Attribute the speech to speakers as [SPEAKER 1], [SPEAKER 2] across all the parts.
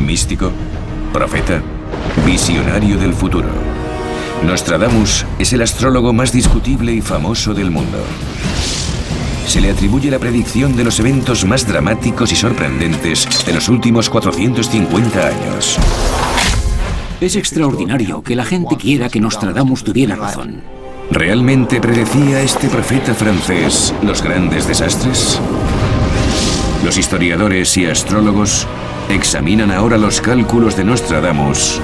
[SPEAKER 1] místico, profeta, visionario del futuro. Nostradamus es el astrólogo más discutible y famoso del mundo. Se le atribuye la predicción de los eventos más dramáticos y sorprendentes de los últimos 450 años.
[SPEAKER 2] Es extraordinario que la gente quiera que Nostradamus tuviera razón.
[SPEAKER 1] ¿Realmente predecía este profeta francés los grandes desastres? Los historiadores y astrólogos examinan ahora los cálculos de Nostradamus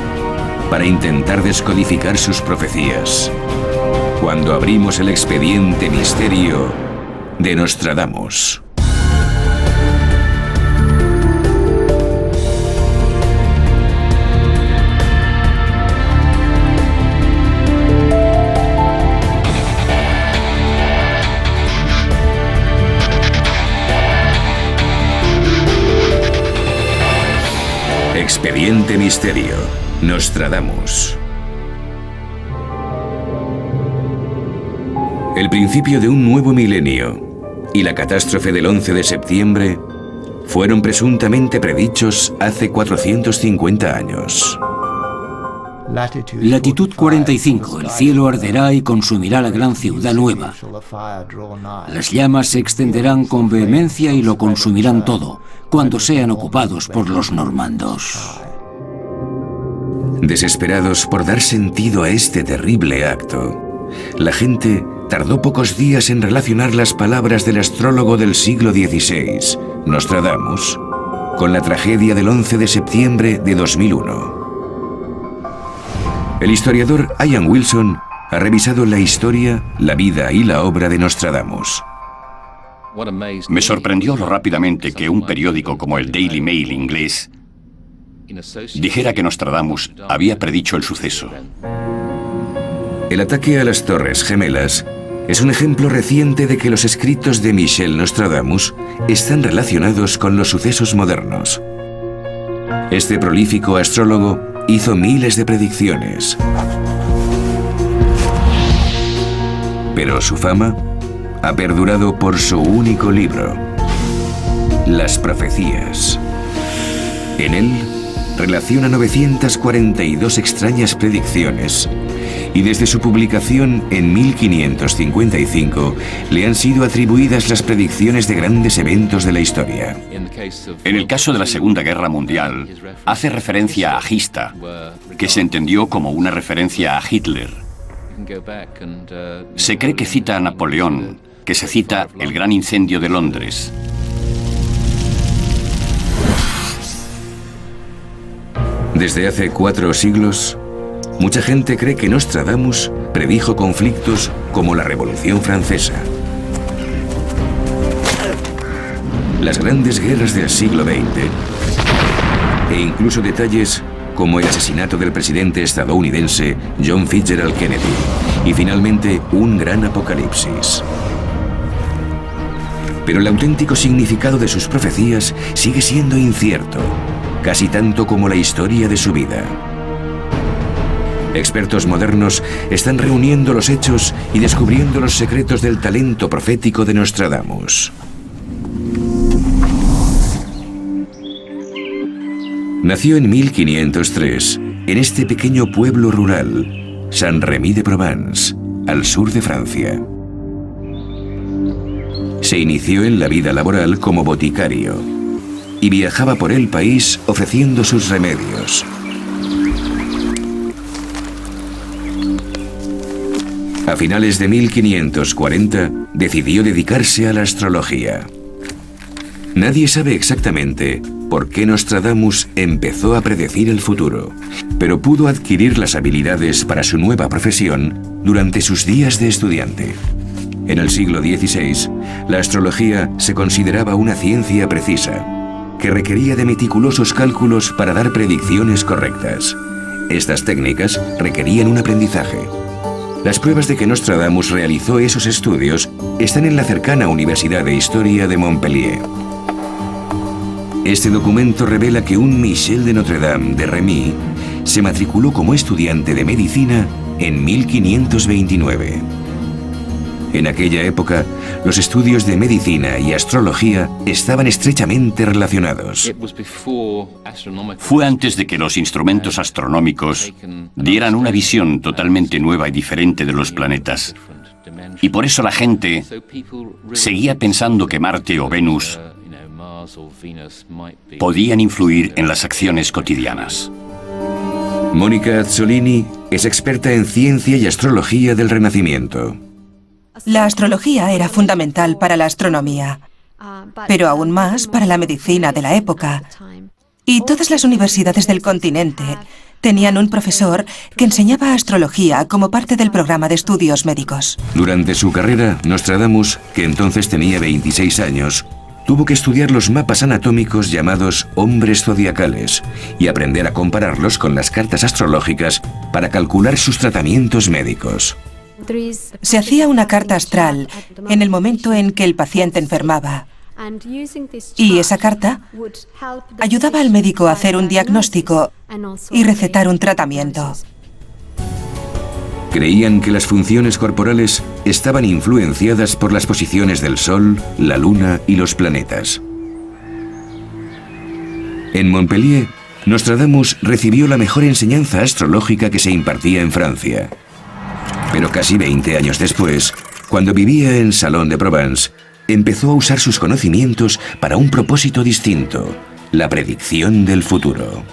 [SPEAKER 1] para intentar descodificar sus profecías. Cuando abrimos el expediente misterio de Nostradamus. Expediente Misterio, Nostradamus. El principio de un nuevo milenio y la catástrofe del 11 de septiembre fueron presuntamente predichos hace 450 años.
[SPEAKER 2] Latitud 45, el cielo arderá y consumirá la gran ciudad nueva. Las llamas se extenderán con vehemencia y lo consumirán todo, cuando sean ocupados por los normandos.
[SPEAKER 1] Desesperados por dar sentido a este terrible acto, la gente tardó pocos días en relacionar las palabras del astrólogo del siglo XVI, Nostradamus, con la tragedia del 11 de septiembre de 2001. El historiador Ian Wilson ha revisado la historia, la vida y la obra de Nostradamus.
[SPEAKER 3] Me sorprendió lo rápidamente que un periódico como el Daily Mail inglés dijera que Nostradamus había predicho el suceso.
[SPEAKER 1] El ataque a las Torres Gemelas es un ejemplo reciente de que los escritos de Michel Nostradamus están relacionados con los sucesos modernos. Este prolífico astrólogo hizo miles de predicciones. Pero su fama ha perdurado por su único libro, Las Profecías. En él relaciona 942 extrañas predicciones y desde su publicación en 1555 le han sido atribuidas las predicciones de grandes eventos de la historia.
[SPEAKER 3] En el caso de la Segunda Guerra Mundial, hace referencia a Gista, que se entendió como una referencia a Hitler. Se cree que cita a Napoleón, que se cita el gran incendio de Londres.
[SPEAKER 1] Desde hace 4 siglos, mucha gente cree que Nostradamus predijo conflictos como la Revolución Francesa, las grandes guerras del siglo XX e incluso detalles como el asesinato del presidente estadounidense John Fitzgerald Kennedy y finalmente un gran apocalipsis. Pero el auténtico significado de sus profecías sigue siendo incierto, casi tanto como la historia de su vida. Expertos modernos están reuniendo los hechos y descubriendo los secretos del talento profético de Nostradamus. Nació en 1503, en este pequeño pueblo rural, Saint-Rémy-de-Provence, al sur de Francia. Se inició en la vida laboral como boticario y viajaba por el país ofreciendo sus remedios. A finales de 1540 decidió dedicarse a la astrología. Nadie sabe exactamente por qué Nostradamus empezó a predecir el futuro, pero pudo adquirir las habilidades para su nueva profesión durante sus días de estudiante. En el siglo XVI, la astrología se consideraba una ciencia precisa, que requería de meticulosos cálculos para dar predicciones correctas. Estas técnicas requerían un aprendizaje. Las pruebas de que Nostradamus realizó esos estudios están en la cercana Universidad de Historia de Montpellier. Este documento revela que un Michel de Notre Dame de Rémy se matriculó como estudiante de medicina en 1529. En aquella época, los estudios de medicina y astrología estaban estrechamente relacionados.
[SPEAKER 3] Fue antes de que los instrumentos astronómicos dieran una visión totalmente nueva y diferente de los planetas. Y por eso la gente seguía pensando que Marte o Venus podían influir en las acciones cotidianas.
[SPEAKER 1] Mónica Azzolini es experta en ciencia y astrología del Renacimiento.
[SPEAKER 4] La astrología era fundamental para la astronomía, pero aún más para la medicina de la época. Y todas las universidades del continente tenían un profesor que enseñaba astrología como parte del programa de estudios médicos.
[SPEAKER 1] Durante su carrera, Nostradamus, que entonces tenía 26 años, tuvo que estudiar los mapas anatómicos llamados hombres zodiacales y aprender a compararlos con las cartas astrológicas para calcular sus tratamientos médicos.
[SPEAKER 4] Se hacía una carta astral en el momento en que el paciente enfermaba, y esa carta ayudaba al médico a hacer un diagnóstico y recetar un tratamiento.
[SPEAKER 1] Creían que las funciones corporales estaban influenciadas por las posiciones del Sol, la Luna y los planetas. En Montpellier, Nostradamus recibió la mejor enseñanza astrológica que se impartía en Francia. Pero casi 20 años después, cuando vivía en Salon de Provence, empezó a usar sus conocimientos para un propósito distinto: la predicción del futuro.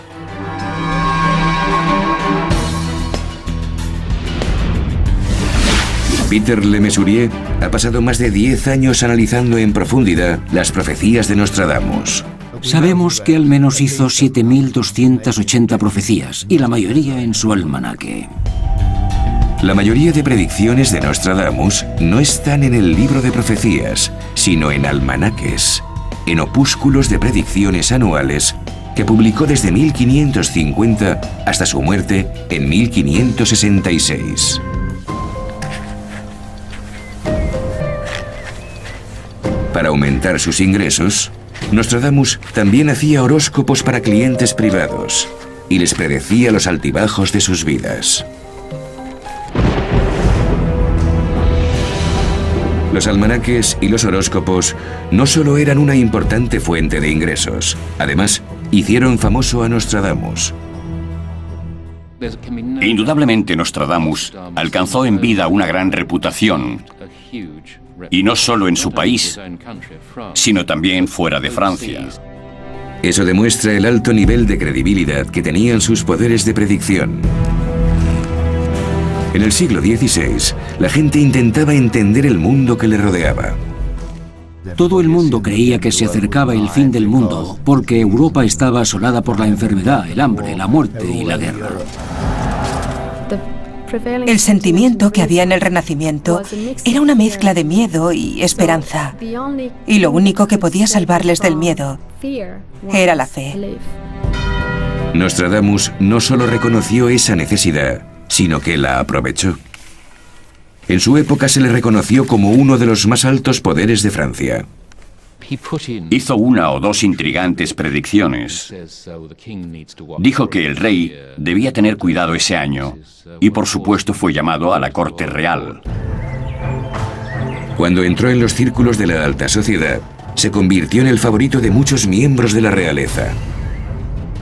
[SPEAKER 1] Peter Le Mesurier ha pasado más de 10 años analizando en profundidad las profecías de Nostradamus.
[SPEAKER 2] Sabemos que al menos hizo 7.280 profecías, y la mayoría en su almanaque.
[SPEAKER 1] La mayoría de predicciones de Nostradamus no están en el libro de profecías, sino en almanaques, en opúsculos de predicciones anuales que publicó desde 1550 hasta su muerte en 1566. Para aumentar sus ingresos, Nostradamus también hacía horóscopos para clientes privados y les predecía los altibajos de sus vidas. Los almanaques y los horóscopos no solo eran una importante fuente de ingresos, además, hicieron famoso a Nostradamus.
[SPEAKER 3] Indudablemente Nostradamus alcanzó en vida una gran reputación, y no solo en su país, sino también fuera de Francia.
[SPEAKER 1] Eso demuestra el alto nivel de credibilidad que tenían sus poderes de predicción. En el siglo XVI, la gente intentaba entender el mundo que le rodeaba.
[SPEAKER 2] Todo el mundo creía que se acercaba el fin del mundo porque Europa estaba asolada por la enfermedad, el hambre, la muerte y la guerra.
[SPEAKER 4] El sentimiento que había en el Renacimiento era una mezcla de miedo y esperanza. Y lo único que podía salvarles del miedo era la fe.
[SPEAKER 1] Nostradamus no solo reconoció esa necesidad, sino que la aprovechó. En su época se le reconoció como uno de los más altos poderes de Francia.
[SPEAKER 3] Hizo una o dos intrigantes predicciones. Dijo que el rey debía tener cuidado ese año y por supuesto fue llamado a la corte real.
[SPEAKER 1] Cuando entró en los círculos de la alta sociedad, se convirtió en el favorito de muchos miembros de la realeza,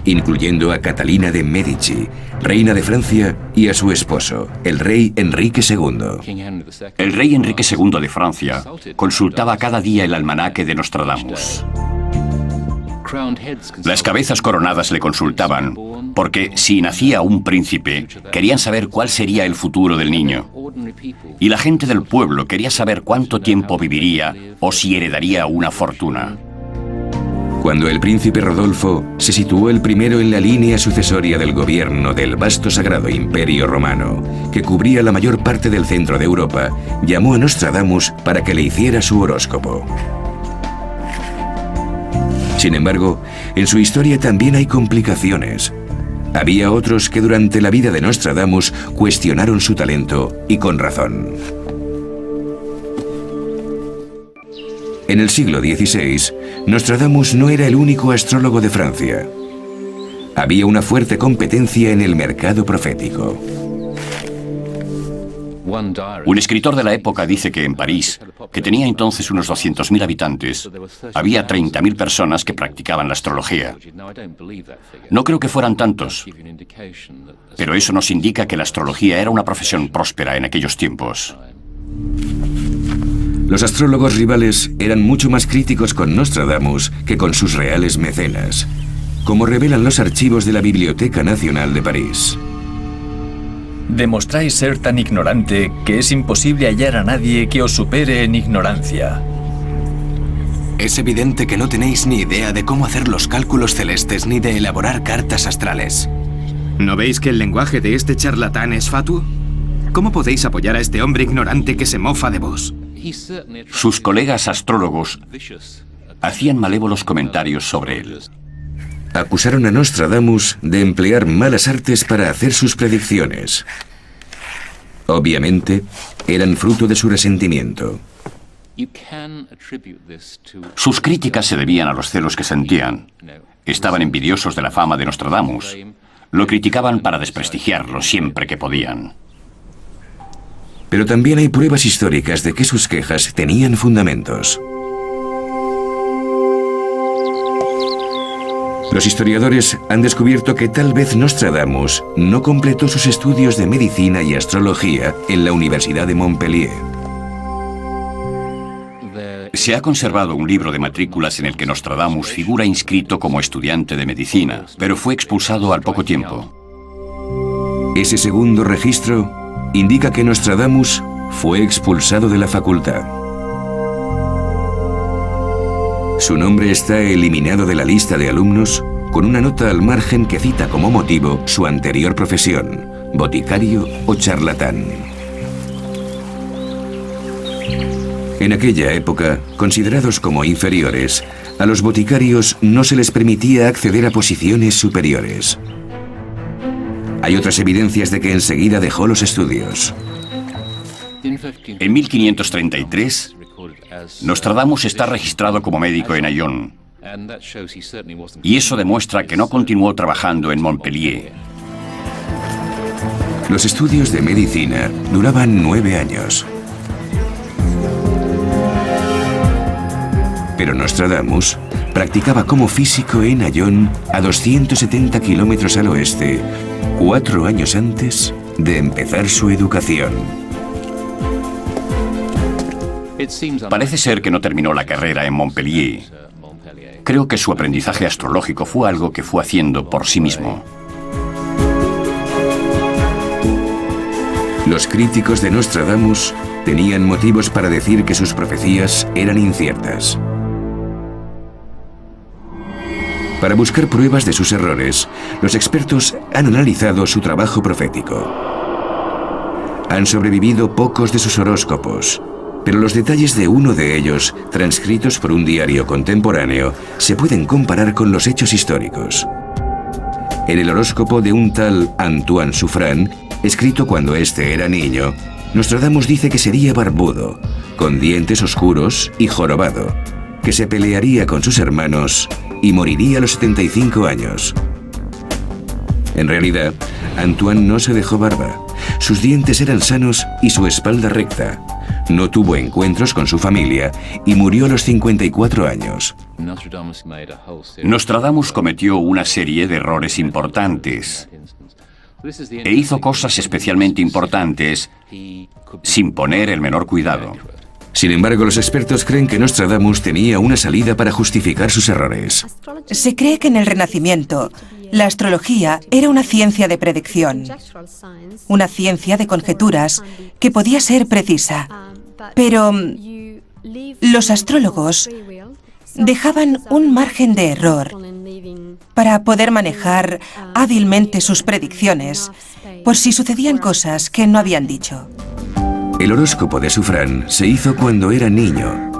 [SPEAKER 1] incluyendo a Catalina de Medici, reina de Francia, y a su esposo, el rey Enrique II.
[SPEAKER 3] El rey Enrique II de Francia consultaba cada día el almanaque de Nostradamus. Las cabezas coronadas le consultaban porque si nacía un príncipe, querían saber cuál sería el futuro del niño. Y la gente del pueblo quería saber cuánto tiempo viviría o si heredaría una fortuna.
[SPEAKER 1] Cuando el príncipe Rodolfo se situó el primero en la línea sucesoria del gobierno del vasto sagrado Imperio Romano, que cubría la mayor parte del centro de Europa, llamó a Nostradamus para que le hiciera su horóscopo. Sin embargo, en su historia también hay complicaciones. Había otros que durante la vida de Nostradamus cuestionaron su talento, y con razón. En el siglo XVI, Nostradamus no era el único astrólogo de Francia. Había una fuerte competencia en el mercado profético.
[SPEAKER 3] Un escritor de la época dice que en París, que tenía entonces unos 200.000 habitantes, había 30.000 personas que practicaban la astrología. No creo que fueran tantos, pero eso nos indica que la astrología era una profesión próspera en aquellos tiempos.
[SPEAKER 1] Los astrólogos rivales eran mucho más críticos con Nostradamus que con sus reales mecenas, como revelan los archivos de la Biblioteca Nacional de París.
[SPEAKER 5] Demostráis ser tan ignorante que es imposible hallar a nadie que os supere en ignorancia.
[SPEAKER 6] Es evidente que no tenéis ni idea de cómo hacer los cálculos celestes ni de elaborar cartas astrales.
[SPEAKER 7] ¿No veis que el lenguaje de este charlatán es fatuo? ¿Cómo podéis apoyar a este hombre ignorante que se mofa de vos?
[SPEAKER 3] Sus colegas astrólogos hacían malévolos comentarios sobre él.
[SPEAKER 1] Acusaron a Nostradamus de emplear malas artes para hacer sus predicciones. Obviamente, eran fruto de su resentimiento.
[SPEAKER 3] Sus críticas se debían a los celos que sentían. Estaban envidiosos de la fama de Nostradamus. Lo criticaban para desprestigiarlo siempre que podían.
[SPEAKER 1] Pero también hay pruebas históricas de que sus quejas tenían fundamentos. Los historiadores han descubierto que tal vez Nostradamus no completó sus estudios de medicina y astrología en la Universidad de Montpellier.
[SPEAKER 3] Se ha conservado un libro de matrículas en el que Nostradamus figura inscrito como estudiante de medicina, pero fue expulsado al poco tiempo.
[SPEAKER 1] Ese segundo registro indica que Nostradamus fue expulsado de la facultad. Su nombre está eliminado de la lista de alumnos con una nota al margen que cita como motivo su anterior profesión, boticario o charlatán. En aquella época, considerados como inferiores, a los boticarios no se les permitía acceder a posiciones superiores. Hay otras evidencias de que enseguida dejó los estudios.
[SPEAKER 3] En 1533, Nostradamus está registrado como médico en Aillon, y eso demuestra que no continuó trabajando en Montpellier.
[SPEAKER 1] Los estudios de medicina duraban 9 años. Pero Nostradamus practicaba como físico en Aillon, a 270 kilómetros al oeste, 4 años antes de empezar su educación.
[SPEAKER 3] Parece ser que no terminó la carrera en Montpellier. Creo que su aprendizaje astrológico fue algo que fue haciendo por sí mismo.
[SPEAKER 1] Los críticos de Nostradamus tenían motivos para decir que sus profecías eran inciertas. Para buscar pruebas de sus errores, los expertos han analizado su trabajo profético. Han sobrevivido pocos de sus horóscopos, pero los detalles de uno de ellos, transcritos por un diario contemporáneo, se pueden comparar con los hechos históricos. En el horóscopo de un tal Antoine Suffren, escrito cuando éste era niño, Nostradamus dice que sería barbudo, con dientes oscuros y jorobado, que se pelearía con sus hermanos y moriría a los 75 años. En realidad, Antoine no se dejó barba. Sus dientes eran sanos y su espalda recta. No tuvo encuentros con su familia y murió a los 54 años.
[SPEAKER 3] Nostradamus cometió una serie de errores importantes e hizo cosas especialmente importantes sin poner el menor cuidado.
[SPEAKER 1] Sin embargo, los expertos creen que Nostradamus tenía una salida para justificar sus errores.
[SPEAKER 4] Se cree que en el Renacimiento, la astrología era una ciencia de predicción, una ciencia de conjeturas que podía ser precisa. Pero los astrólogos dejaban un margen de error para poder manejar hábilmente sus predicciones por si sucedían cosas que no habían dicho.
[SPEAKER 1] El horóscopo de Suffren se hizo cuando era niño,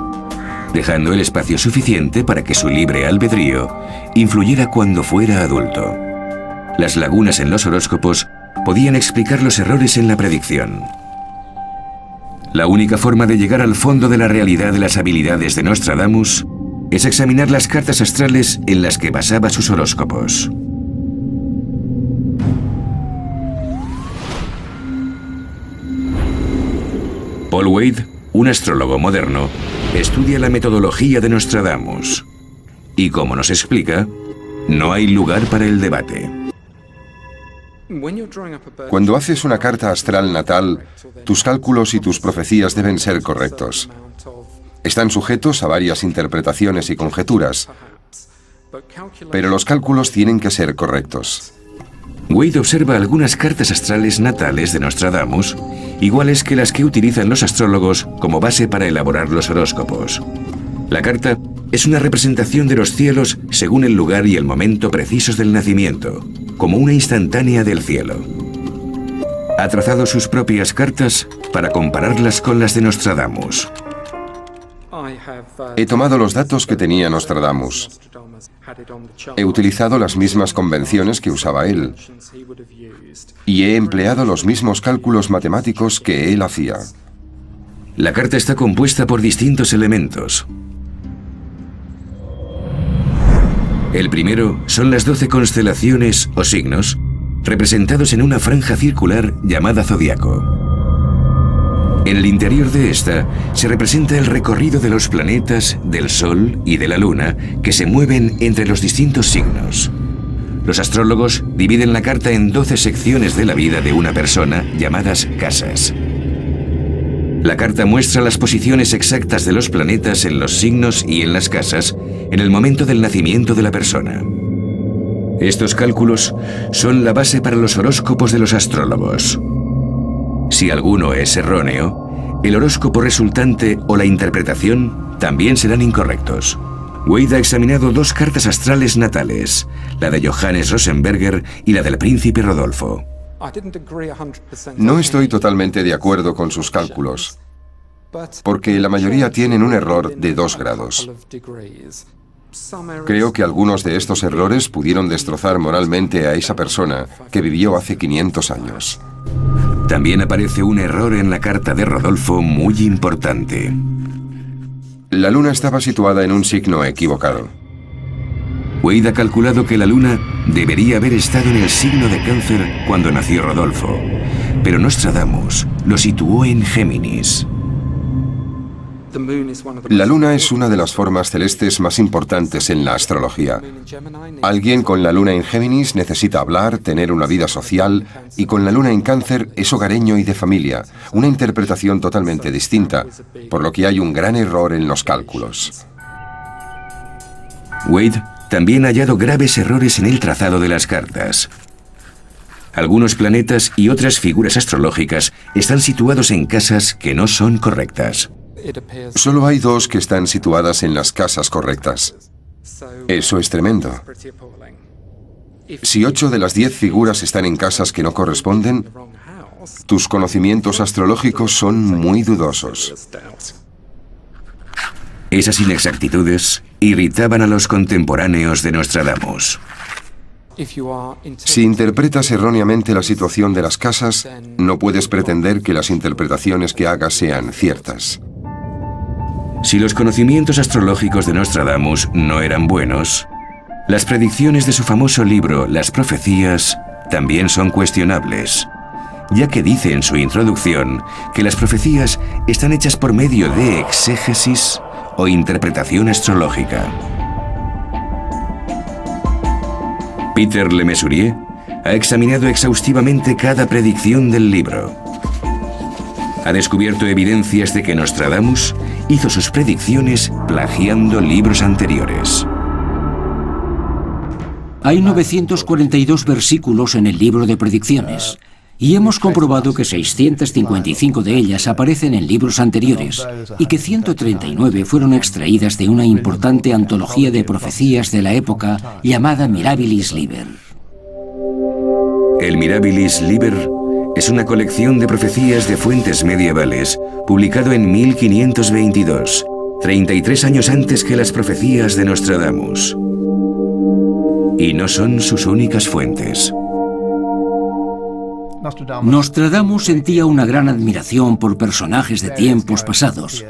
[SPEAKER 1] dejando el espacio suficiente para que su libre albedrío influyera cuando fuera adulto. Las lagunas en los horóscopos podían explicar los errores en la predicción. La única forma de llegar al fondo de la realidad de las habilidades de Nostradamus es examinar las cartas astrales en las que basaba sus horóscopos. Paul Wade, un astrólogo moderno, estudia la metodología de Nostradamus. Y como nos explica, no hay lugar para el debate.
[SPEAKER 8] Cuando haces una carta astral natal, tus cálculos y tus profecías deben ser correctos. Están sujetos a varias interpretaciones y conjeturas, pero los cálculos tienen que ser correctos.
[SPEAKER 1] Wade observa algunas cartas astrales natales de Nostradamus, iguales que las que utilizan los astrólogos como base para elaborar los horóscopos. La carta es una representación de los cielos según el lugar y el momento precisos del nacimiento, como una instantánea del cielo. Ha trazado sus propias cartas para compararlas con las de Nostradamus.
[SPEAKER 8] He tomado los datos que tenía Nostradamus. He utilizado las mismas convenciones que usaba él. Y he empleado los mismos cálculos matemáticos que él hacía.
[SPEAKER 1] La carta está compuesta por distintos elementos. El primero son las 12 constelaciones o signos, representados en una franja circular llamada zodiaco. En el interior de esta se representa el recorrido de los planetas, del Sol y de la Luna que se mueven entre los distintos signos. Los astrólogos dividen la carta en 12 secciones de la vida de una persona llamadas casas. La carta muestra las posiciones exactas de los planetas en los signos y en las casas en el momento del nacimiento de la persona. Estos cálculos son la base para los horóscopos de los astrólogos. Si alguno es erróneo, el horóscopo resultante o la interpretación también serán incorrectos. Wade ha examinado 2 cartas astrales natales, la de Johannes Rosenberger y la del príncipe Rodolfo.
[SPEAKER 8] No estoy totalmente de acuerdo con sus cálculos, porque la mayoría tienen un error de 2 grados. Creo que algunos de estos errores pudieron destrozar moralmente a esa persona que vivió hace 500 años.
[SPEAKER 1] También aparece un error en la carta de Rodolfo muy importante.
[SPEAKER 8] La luna estaba situada en un signo equivocado.
[SPEAKER 1] Wade ha calculado que la luna debería haber estado en el signo de Cáncer cuando nació Rodolfo, pero Nostradamus lo situó en Géminis.
[SPEAKER 8] La luna es una de las formas celestes más importantes en la astrología. Alguien con la luna en Géminis necesita hablar, tener una vida social, y con la luna en Cáncer es hogareño y de familia, una interpretación totalmente distinta, por lo que hay un gran error en los cálculos.
[SPEAKER 1] Wade también ha hallado graves errores en el trazado de las cartas. Algunos planetas y otras figuras astrológicas están situados en casas que no son correctas.
[SPEAKER 8] Solo hay 2 que están situadas en las casas correctas. Eso es tremendo. Si 8 de las 10 figuras están en casas que no corresponden, tus conocimientos astrológicos son muy dudosos.
[SPEAKER 1] Esas inexactitudes irritaban a los contemporáneos de Nostradamus.
[SPEAKER 8] Si interpretas erróneamente la situación de las casas, no puedes pretender que las interpretaciones que hagas sean ciertas.
[SPEAKER 1] Si los conocimientos astrológicos de Nostradamus no eran buenos, las predicciones de su famoso libro Las Profecías también son cuestionables, ya que dice en su introducción que las profecías están hechas por medio de exégesis o interpretación astrológica. Peter Le Mesurier ha examinado exhaustivamente cada predicción del libro. Ha descubierto evidencias de que Nostradamus hizo sus predicciones plagiando libros anteriores.
[SPEAKER 2] Hay 942 versículos en el libro de predicciones, y hemos comprobado que 655 de ellas aparecen en libros anteriores, y que 139 fueron extraídas de una importante antología de profecías de la época llamada Mirabilis Liber.
[SPEAKER 1] El Mirabilis Liber es una colección de profecías de fuentes medievales, publicado en 1522, 33 años antes que las profecías de Nostradamus. Y no son sus únicas fuentes.
[SPEAKER 2] Nostradamus sentía una gran admiración por personajes de tiempos pasados,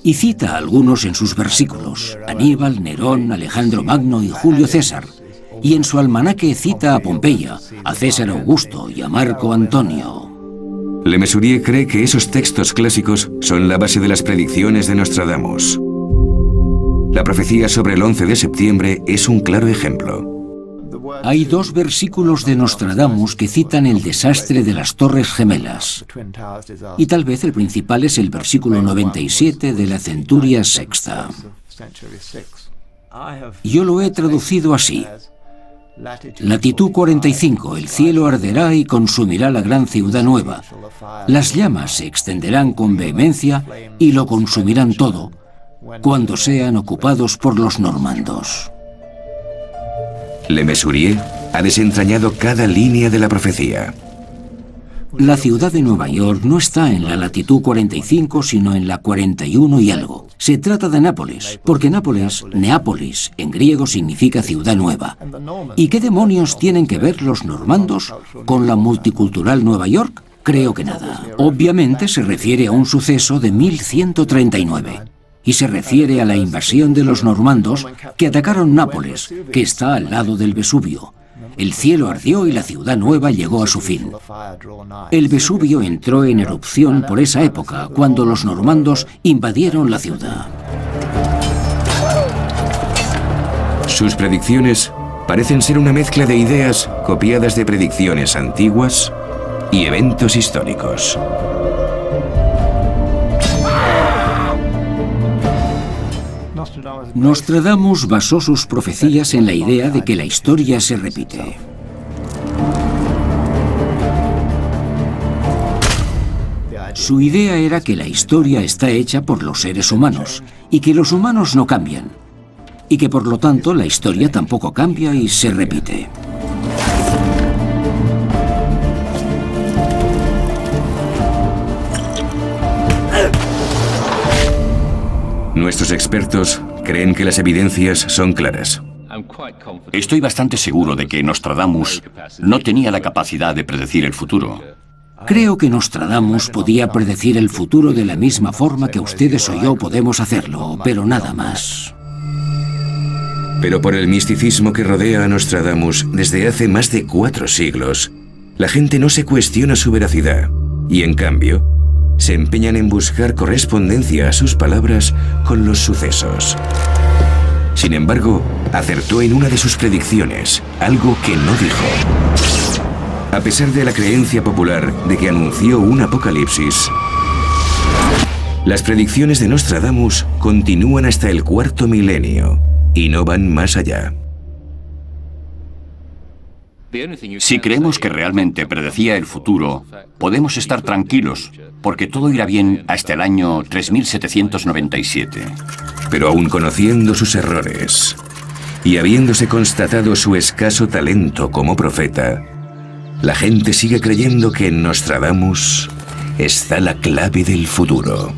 [SPEAKER 2] y cita a algunos en sus versículos: Aníbal, Nerón, Alejandro Magno y Julio César. Y en su almanaque cita a Pompeya, a César Augusto y a Marco Antonio.
[SPEAKER 1] Le Mesurier cree que esos textos clásicos son la base de las predicciones de Nostradamus. La profecía sobre el 11 de septiembre es un claro ejemplo.
[SPEAKER 2] Hay 2 versículos de Nostradamus que citan el desastre de las Torres Gemelas. Y tal vez el principal es el versículo 97 de la Centuria Sexta. Yo lo he traducido así. Latitud 45, el cielo arderá y consumirá la gran ciudad nueva. Las llamas se extenderán con vehemencia y lo consumirán todo, cuando sean ocupados por los normandos.
[SPEAKER 1] Le Mesurier ha desentrañado cada línea de la profecía.
[SPEAKER 2] La ciudad de Nueva York no está en la latitud 45, sino en la 41 y algo. Se trata de Nápoles, porque Neápolis, en griego significa ciudad nueva. ¿Y qué demonios tienen que ver los normandos con la multicultural Nueva York? Creo que nada. Obviamente se refiere a un suceso de 1139. Y se refiere a la invasión de los normandos que atacaron Nápoles, que está al lado del Vesubio. El cielo ardió y la ciudad nueva llegó a su fin. El Vesubio entró en erupción por esa época, cuando los normandos invadieron la ciudad.
[SPEAKER 1] Sus predicciones parecen ser una mezcla de ideas copiadas de predicciones antiguas y eventos históricos.
[SPEAKER 2] Nostradamus basó sus profecías en la idea de que la historia se repite. Su idea era que la historia está hecha por los seres humanos y que los humanos no cambian, y que por lo tanto la historia tampoco cambia y se repite.
[SPEAKER 1] Nuestros expertos creen que las evidencias son claras.
[SPEAKER 3] Estoy bastante seguro de que Nostradamus no tenía la capacidad de predecir el futuro.
[SPEAKER 2] Creo que Nostradamus podía predecir el futuro de la misma forma que ustedes o yo podemos hacerlo, pero nada más.
[SPEAKER 1] Pero por el misticismo que rodea a Nostradamus desde hace más de 4 siglos, la gente no se cuestiona su veracidad y, en cambio, se empeñan en buscar correspondencia a sus palabras con los sucesos. Sin embargo, acertó en una de sus predicciones, algo que no dijo. A pesar de la creencia popular de que anunció un apocalipsis, las predicciones de Nostradamus continúan hasta el 4.º milenio y no van más allá.
[SPEAKER 3] Si creemos que realmente predecía el futuro, podemos estar tranquilos, porque todo irá bien hasta el año 3797.
[SPEAKER 1] Pero aún conociendo sus errores y habiéndose constatado su escaso talento como profeta, la gente sigue creyendo que en Nostradamus está la clave del futuro.